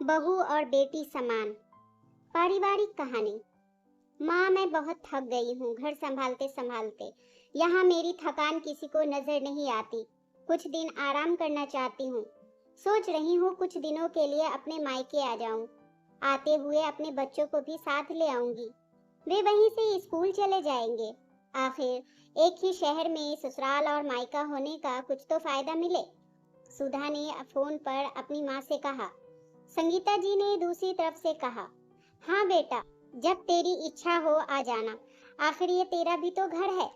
बहू और बेटी समान। पारिवारिक कहानी। माँ, मैं बहुत थक गई हूँ घर संभालते संभालते। यहाँ मेरी थकान किसी को नजर नहीं आती। कुछ दिन आराम करना चाहती हूँ। सोच रही हूँ कुछ दिनों के लिए अपने मायके आ जाऊं। आते हुए अपने बच्चों को भी साथ ले आऊंगी। वे वहीं से स्कूल चले जाएंगे। आखिर एक ही शहर में ससुराल और मायका होने का कुछ तो फायदा मिले। सुधा ने फोन पर अपनी माँ से कहा। संगीता जी ने दूसरी तरफ से कहा, हाँ बेटा, जब तेरी इच्छा हो आ जाना। आखिर ये तेरा भी तो घर है।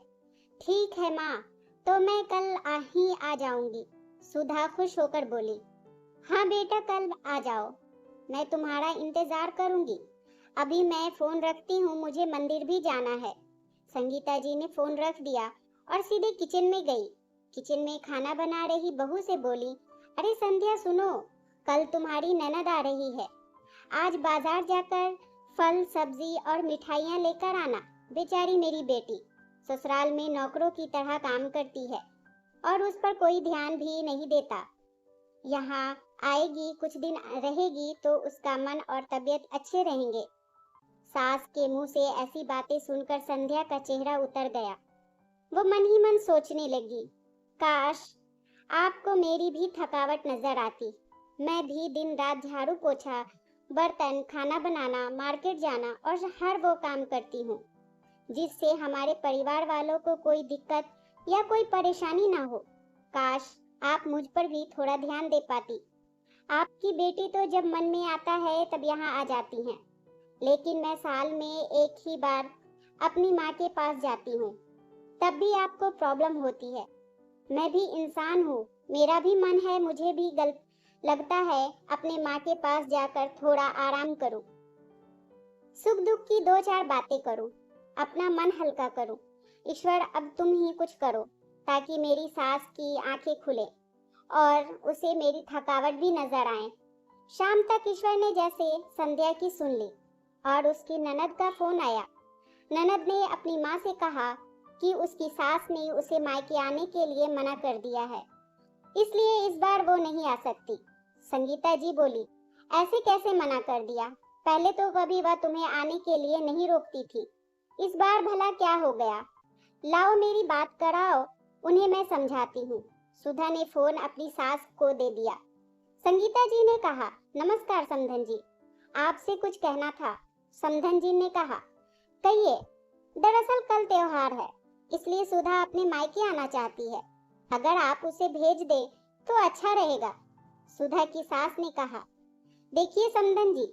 ठीक है माँ, तो मैं कल ही आ जाऊंगी। सुधा खुश होकर बोली। हाँ बेटा, कल आ जाओ, मैं तुम्हारा इंतजार करूंगी। अभी मैं फोन रखती हूँ, मुझे मंदिर भी जाना है। संगीता जी ने फोन रख दिया और सीधे किचन में गई। किचन में खाना बना रही बहू से बोली, अरे संध्या सुनो, कल तुम्हारी ननद आ रही है। आज बाजार जाकर फल सब्जी और मिठाइयाँ लेकर आना। बेचारी मेरी बेटी ससुराल में नौकरों की तरह काम करती है और उस पर कोई ध्यान भी नहीं देता। यहाँ आएगी, कुछ दिन रहेगी तो उसका मन और तबीयत अच्छे रहेंगे। सास के मुंह से ऐसी बातें सुनकर संध्या का चेहरा उतर गया। वो मन ही मन सोचने लगी, काश आपको मेरी भी थकावट नजर आती। मैं भी दिन रात झाड़ू पोछा, बर्तन, खाना बनाना, मार्केट जाना और हर वो काम करती हूँ जिससे हमारे परिवार वालों को कोई दिक्कत या कोई परेशानी ना हो। काश आप मुझ पर भी थोड़ा ध्यान दे पाती। आपकी बेटी तो जब मन में आता है तब यहाँ आ जाती हैं, लेकिन मैं साल में एक ही बार अपनी माँ के पास जाती हूँ, तब भी आपको प्रॉब्लम होती है। मैं भी इंसान हूँ, मेरा भी मन है, मुझे भी लगता है अपने माँ के पास जाकर थोड़ा आराम करूं, सुख दुख की दो चार बातें करूं, अपना मन हल्का करूं। ईश्वर, अब तुम ही कुछ करो ताकि मेरी सास की आंखें खुले और उसे मेरी थकावट भी नजर आए। शाम तक ईश्वर ने जैसे संध्या की सुन ली और उसकी ननद का फोन आया। ननद ने अपनी माँ से कहा कि उसकी सास ने उसे मायके आने के लिए मना कर दिया है, इसलिए इस बार वो नहीं आ सकती। संगीता जी बोली, ऐसे कैसे मना कर दिया? पहले तो कभी वह तुम्हें आने के लिए नहीं रोकती थी, इस बार भला क्या हो गया? लाओ मेरी बात कराओ, उन्हें मैं समझाती हूँ। सुधा ने फोन अपनी सास को दे दिया। संगीता जी ने कहा, नमस्कार समधन जी, आपसे कुछ कहना था। समधन जी ने कहा, कहिए। दरअसल कल त्योहार है, इसलिए सुधा अपने मायके आना चाहती है। अगर आप उसे भेज दे तो अच्छा रहेगा। सुधा की सास ने कहा, देखिए समधन जी,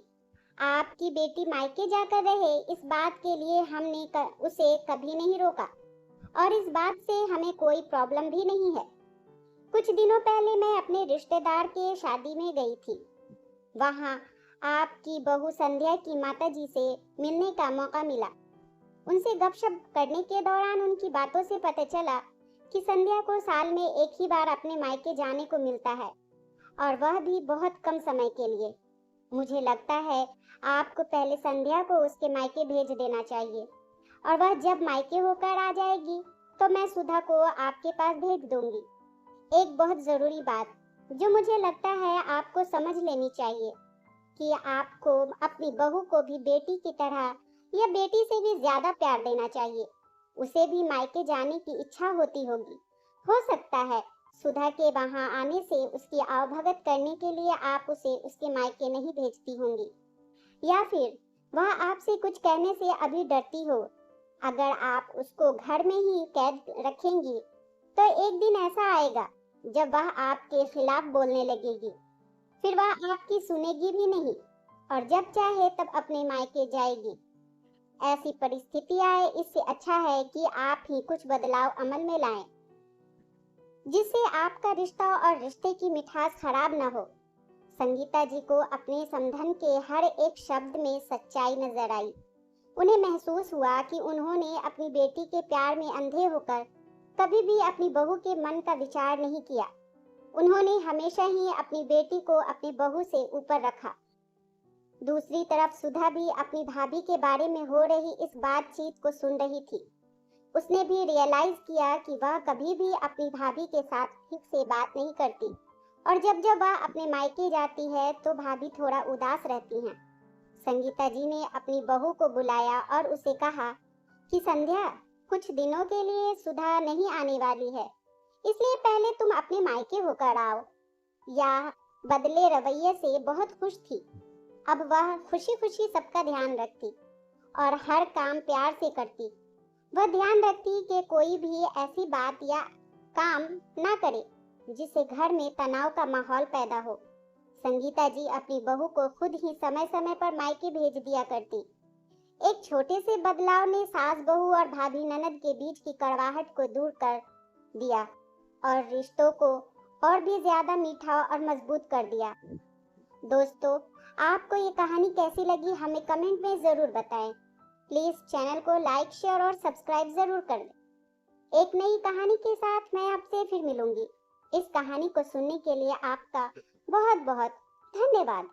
आपकी बेटी मायके जाकर रहे, इस बात के लिए हमने उसे कभी नहीं रोका और इस बात से हमें कोई प्रॉब्लम भी नहीं है। कुछ दिनों पहले मैं अपने रिश्तेदार के शादी में गई थी। वहाँ आपकी बहू संध्या की माताजी से मिलने का मौका मिला। उनसे गपशप करने के दौरान उनकी बातों से पता चला कि संध्या को साल में एक ही बार अपने मायके जाने को मिलता है और वह भी बहुत कम समय के लिए। मुझे लगता है आपको पहले संध्या को उसके मायके भेज देना चाहिए और वह जब मायके होकर आ जाएगी तो मैं सुधा को आपके पास भेज दूंगी। एक बहुत जरूरी बात जो मुझे लगता है आपको समझ लेनी चाहिए कि आपको अपनी बहू को भी बेटी की तरह या बेटी से भी ज्यादा प्यार देना चाहिए। उसे भी मायके जाने की इच्छा होती होगी। हो सकता है सुधा के वहां आने से उसकी आवभगत करने के लिए आप उसे उसके मायके नहीं भेजती होंगी, या फिर वह आपसे कुछ कहने से अभी डरती हो। अगर आप उसको घर में ही कैद रखेंगी तो एक दिन ऐसा आएगा जब वह आपके खिलाफ बोलने लगेगी, फिर वह आपकी सुनेगी भी नहीं और जब चाहे तब अपने मायके जाएगी। ऐसी परिस्थिति आए, इससे अच्छा है कि आप ही कुछ बदलाव अमल में लाएं जिससे आपका रिश्ता और रिश्ते की मिठास खराब न हो। संगीता जी को अपने समधन के हर एक शब्द में सच्चाई नजर आई। उन्हें महसूस हुआ कि उन्होंने अपनी बेटी के प्यार में अंधे होकर कभी भी अपनी बहू के मन का विचार नहीं किया। उन्होंने हमेशा ही अपनी बेटी को अपनी बहू से ऊपर रखा। दूसरी तरफ सुधा भी अपनी भाभी के बारे में हो रही इस बातचीत को सुन रही थी। उसने भी रियलाइज किया कि वह कभी भी अपनी भाभी के साथ ठीक से बात नहीं करती और जब जब वह अपने मायके जाती है तो भाभी थोड़ा उदास रहती हैं। संगीता जी ने अपनी बहू को बुलाया और उसे कहा कि संध्या, कुछ दिनों के लिए सुधा नहीं आने वाली है, इसलिए पहले तुम अपने मायके होकर आओ। या बदले रवैये से बहुत खुश थी। अब वह खुशी खुशी सबका ध्यान रखती और हर काम प्यार से करती। वह ध्यान रखती कि कोई भी ऐसी बात या काम ना करे जिससे घर में तनाव का माहौल पैदा हो। संगीता जी अपनी बहू को खुद ही समय समय पर मायके भेज दिया करती। एक छोटे से बदलाव ने सास बहू और भाभी ननद के बीच की कड़वाहट को दूर कर दिया और रिश्तों को और भी ज्यादा मीठा और मजबूत कर दिया। दोस्तों, आपको ये कहानी कैसी लगी हमें कमेंट में जरूर बताएं। प्लीज चैनल को लाइक, शेयर और सब्सक्राइब जरूर कर दें। एक नई कहानी के साथ मैं आपसे फिर मिलूंगी। इस कहानी को सुनने के लिए आपका बहुत बहुत धन्यवाद।